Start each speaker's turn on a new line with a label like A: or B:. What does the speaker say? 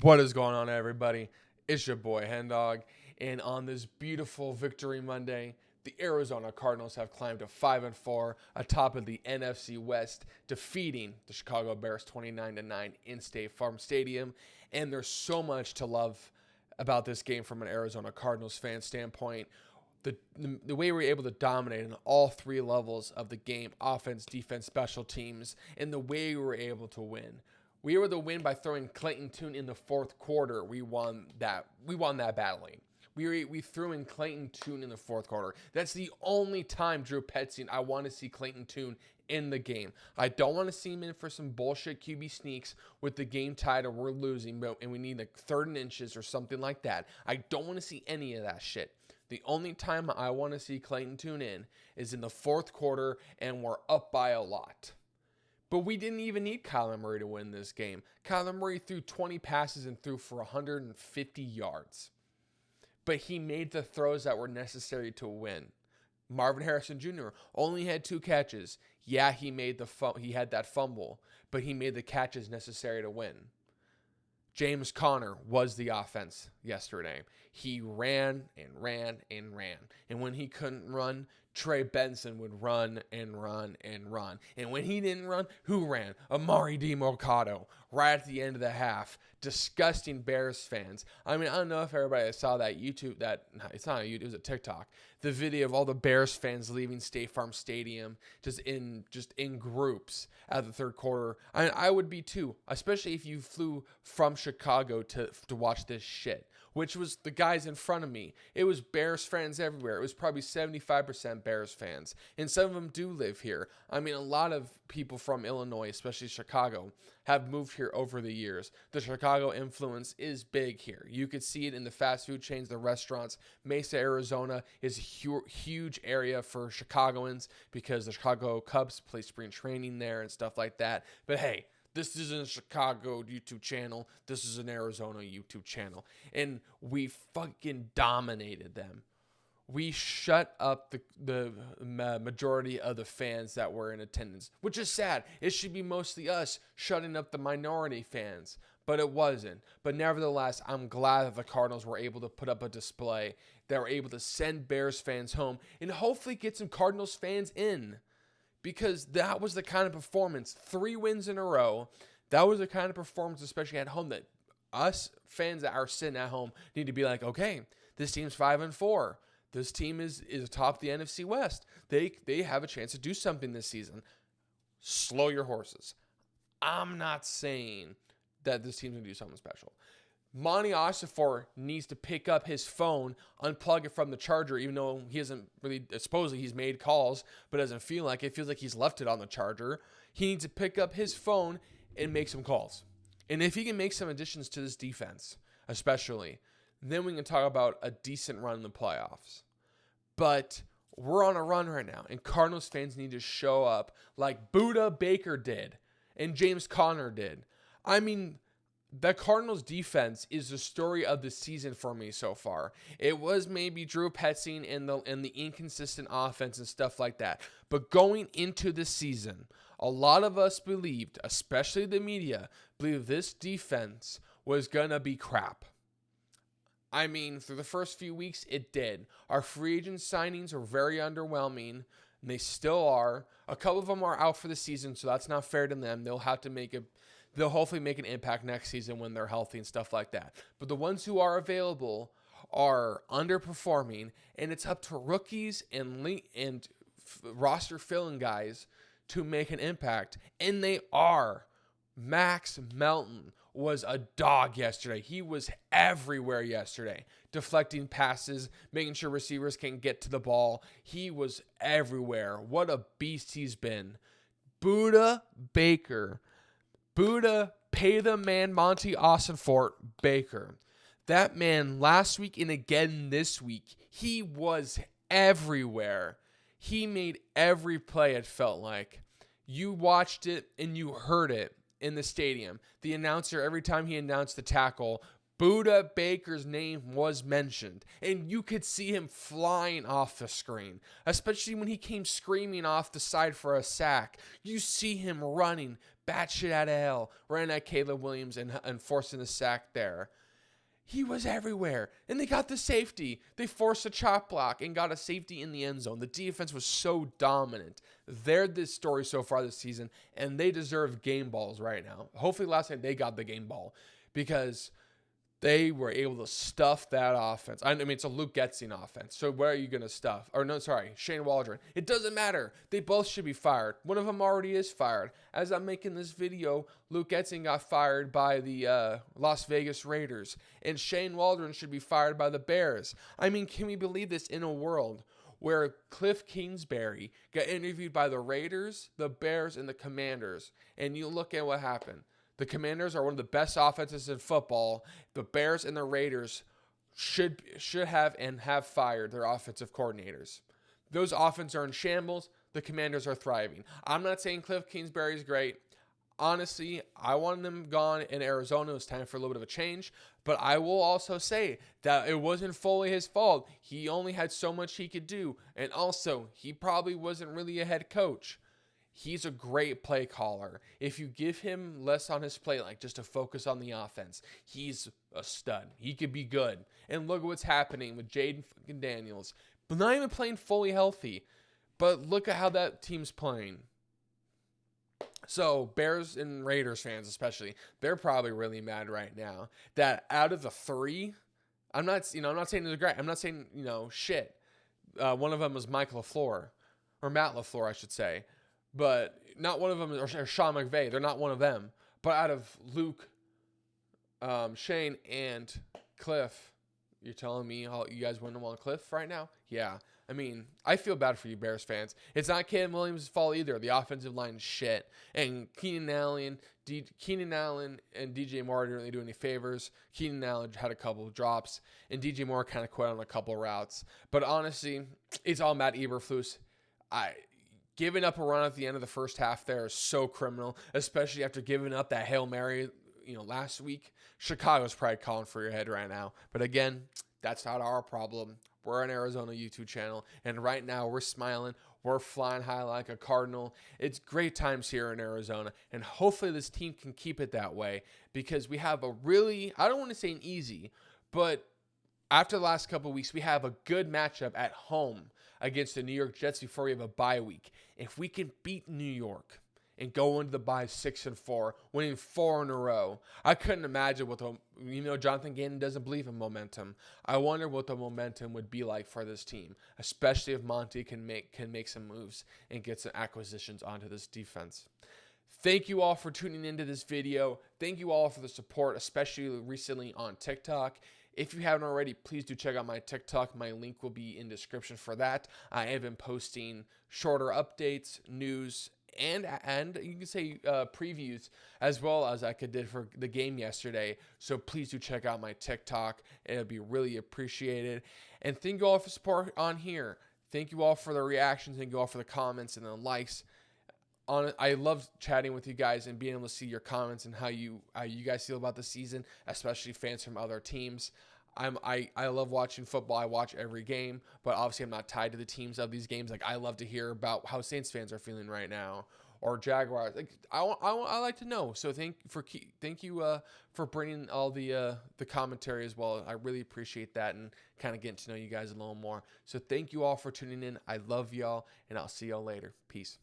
A: What is going on, everybody? It's your boy Hendog, and on this beautiful Victory Monday, the Arizona Cardinals have climbed to 5-4 atop of the NFC West, defeating the Chicago Bears 29-9 in State Farm Stadium. And there's so much to love about this game from an Arizona Cardinals fan standpoint. The way we were able to dominate in all three levels of the game, offense, defense, special teams, and the way we were able to win. We were able to win by throwing Clayton Tune in the fourth quarter. We won that battling. We threw in Clayton Tune in the fourth quarter. That's the only time, Drew Petzing, I want to see Clayton Tune in the game. I don't want to see him in for some bullshit QB sneaks with the game tied or we're losing, and we need like third and inches or something like that. I don't want to see any of that shit. The only time I want to see Clayton Tune in is in the fourth quarter and we're up by a lot. But we didn't even need Kyler Murray to win this game. Kyler Murray threw 20 passes and threw for 150 yards. But he made the throws that were necessary to win. Marvin Harrison Jr. only had 2 catches. Yeah, he had that fumble, but he made the catches necessary to win. James Conner was the offense yesterday. He ran and ran and ran. And when he couldn't run, Trey Benson would run and run and run. And when he didn't run, who ran? Amari DiMercato right at the end of the half. Disgusting Bears fans. I mean, I don't know if everybody saw that it's not a YouTube, it was a TikTok. The video of all the Bears fans leaving State Farm Stadium just in groups at the third quarter. I would be too, especially if you flew from Chicago to watch this shit, which was the guys in front of me. It was Bears fans everywhere. It was probably 75% Bears fans, and some of them do live here. I mean, a lot of people from Illinois, especially Chicago, have moved here over the years. The Chicago influence is big here. You could see it in the fast food chains, the restaurants. Mesa, Arizona is a huge area for Chicagoans because the Chicago Cubs play spring training there and stuff like that. But hey, this isn't a Chicago YouTube channel. This is an Arizona YouTube channel. And we fucking dominated them. We shut up the majority of the fans that were in attendance, which is sad. It should be mostly us shutting up the minority fans, but it wasn't. But nevertheless, I'm glad that the Cardinals were able to put up a display. They were able to send Bears fans home and hopefully get some Cardinals fans in, because that was the kind of performance, 3 wins in a row. That was the kind of performance, especially at home, that us fans that are sitting at home need to be like, okay, this team's 5-4. This team is atop the NFC West. They have a chance to do something this season. Slow your horses. I'm not saying that this team's going to do something special. Monty Ossenfort needs to pick up his phone, unplug it from the charger, even though he hasn't really, supposedly he's made calls, but doesn't feel like it. It feels like he's left it on the charger. He needs to pick up his phone and make some calls. And if he can make some additions to this defense, especially, then we can talk about a decent run in the playoffs. But we're on a run right now, and Cardinals fans need to show up like Budda Baker did and James Conner did. I mean, the Cardinals defense is the story of the season for me so far. It was maybe Drew Petzing and the inconsistent offense and stuff like that. But going into the season, a lot of us believed, especially the media, believed this defense was going to be crap. I mean, through the first few weeks, it did. Our free agent signings were very underwhelming, and they still are. A couple of them are out for the season, so that's not fair to them. They'll hopefully make an impact next season when they're healthy and stuff like that. But the ones who are available are underperforming, and it's up to rookies and roster filling guys to make an impact, and they are. Max Melton was a dog yesterday. He was everywhere yesterday, deflecting passes, making sure receivers can get to the ball. He was everywhere. What a beast he's been. Budda Baker. Budda, pay the man Monty Ossenfort Baker. That man last week and again this week, he was everywhere. He made every play, it felt like. You watched it and you heard it in the stadium. The announcer, every time he announced the tackle, Buda Baker's name was mentioned, and you could see him flying off the screen, especially when he came screaming off the side for a sack. You see him running batshit out of hell, running at Caleb Williams and forcing the sack there. He was everywhere, and they got the safety. They forced a chop block and got a safety in the end zone. The defense was so dominant. They're the story so far this season, and they deserve game balls right now. Hopefully last night they got the game ball because they were able to stuff that offense. I mean, it's a Luke Getzing offense. So where are you going to stuff? Or no, sorry, Shane Waldron. It doesn't matter. They both should be fired. One of them already is fired. As I'm making this video, Luke Getzing got fired by the Las Vegas Raiders. And Shane Waldron should be fired by the Bears. I mean, can we believe this in a world where Cliff Kingsbury got interviewed by the Raiders, the Bears, and the Commanders? And you look at what happened. The Commanders are one of the best offenses in football. The Bears and the Raiders should have and have fired their offensive coordinators. Those offenses are in shambles. The Commanders are thriving. I'm not saying Cliff Kingsbury is great. Honestly, I wanted him gone in Arizona. It was time for a little bit of a change. But I will also say that it wasn't fully his fault. He only had so much he could do. And also, he probably wasn't really a head coach. He's a great play caller. If you give him less on his plate, like just to focus on the offense, he's a stud. He could be good. And look at what's happening with Jaden fucking Daniels. But not even playing fully healthy. But look at how that team's playing. So Bears and Raiders fans especially, they're probably really mad right now that out of the three, I'm not saying they're great. I'm not saying, shit. One of them was Mike LaFleur, or Matt LaFleur, I should say. But not one of them, or Sean McVay. They're not one of them. But out of Luke, Shane, and Cliff, you're telling me you guys wouldn't want Cliff right now? Yeah. I mean, I feel bad for you Bears fans. It's not Caleb Williams' fault either. The offensive line is shit. And Keenan Allen and DJ Moore didn't really do any favors. Keenan Allen had a couple of drops, and DJ Moore kind of quit on a couple of routes. But honestly, it's all Matt Eberflus. Giving up a run at the end of the first half there is so criminal, especially after giving up that Hail Mary, last week. Chicago's probably calling for your head right now. But again, that's not our problem. We're an Arizona YouTube channel, and right now we're smiling. We're flying high like a cardinal. It's great times here in Arizona, and hopefully this team can keep it that way because we have a really, I don't want to say an easy, but after the last couple of weeks, we have a good matchup at home against the New York Jets before we have a bye week. If we can beat New York and go into the bye 6-4, winning 4 in a row, I couldn't imagine what Jonathan Gannon doesn't believe in momentum. I wonder what the momentum would be like for this team, especially if Monty can make some moves and get some acquisitions onto this defense. Thank you all for tuning into this video. Thank you all for the support, especially recently on TikTok. If you haven't already, please do check out my TikTok. My link will be in description for that. I have been posting shorter updates, news, and you can say previews, as well as I did for the game yesterday. So please do check out my TikTok. It'll be really appreciated. And thank you all for support on here. Thank you all for the reactions. Thank you all for the comments and the likes. I love chatting with you guys and being able to see your comments and how you guys feel about the season, especially fans from other teams. I love watching football. I watch every game, but obviously I'm not tied to the teams of these games. Like I love to hear about how Saints fans are feeling right now, or Jaguars. Like I like to know. So thank you for bringing all the commentary as well. I really appreciate that and kind of getting to know you guys a little more. So thank you all for tuning in. I love y'all, and I'll see y'all later. Peace.